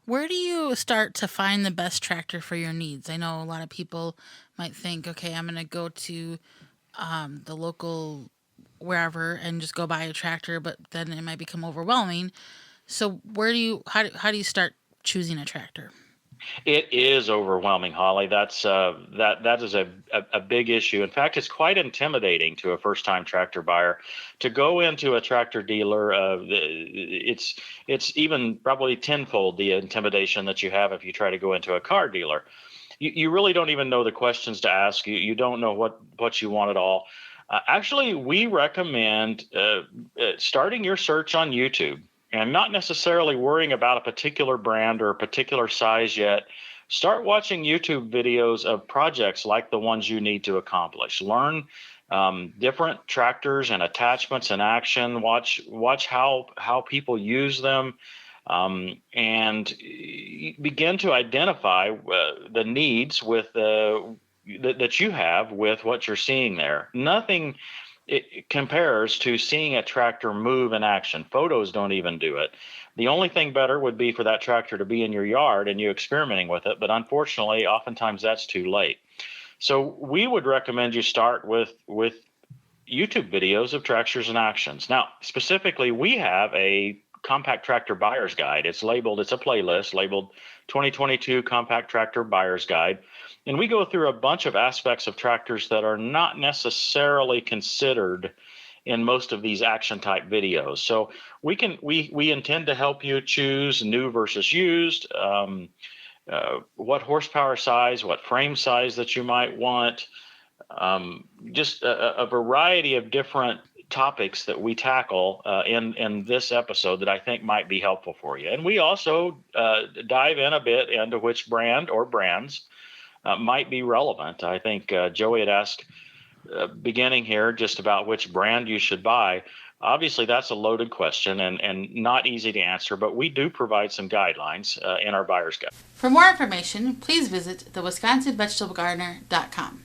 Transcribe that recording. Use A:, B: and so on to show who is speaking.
A: Where do you start to find the best tractor for your needs? I know a lot of people might think, okay, I'm going to go to the local wherever and just go buy a tractor, but then it might become overwhelming. So how do you start choosing a tractor?
B: It is overwhelming, Holly. That is a big issue. In fact, it's quite intimidating to a first-time tractor buyer to go into a tractor dealer. It's even probably tenfold the intimidation that you have if you try to go into a car dealer. You really don't even know the questions to ask. You don't know what you want at all. Actually, we recommend starting your search on YouTube and not necessarily worrying about a particular brand or a particular size yet. Start watching YouTube videos of projects like the ones you need to accomplish. Learn different tractors and attachments in action. Watch how people use them, and begin to identify the needs that you have with what you're seeing there. Nothing it compares to seeing a tractor move in action. Photos don't even do it. The only thing better would be for that tractor to be in your yard and you experimenting with it, but unfortunately, oftentimes that's too late. So we would recommend you start with YouTube videos of tractors in actions. Now, specifically, we have a compact tractor buyer's guide. It's a playlist labeled 2022 Compact Tractor Buyer's Guide. And we go through a bunch of aspects of tractors that are not necessarily considered in most of these action type videos. So we intend to help you choose new versus used, what horsepower size, what frame size that you might want, just a variety of different topics that we tackle in this episode that I think might be helpful for you. And we also dive in a bit into which brand or brands might be relevant. I think Joey had asked beginning here just about which brand you should buy. Obviously, that's a loaded question and not easy to answer, but we do provide some guidelines in our buyer's guide.
A: For more information, please visit thewisconsinvegetablegardener.com.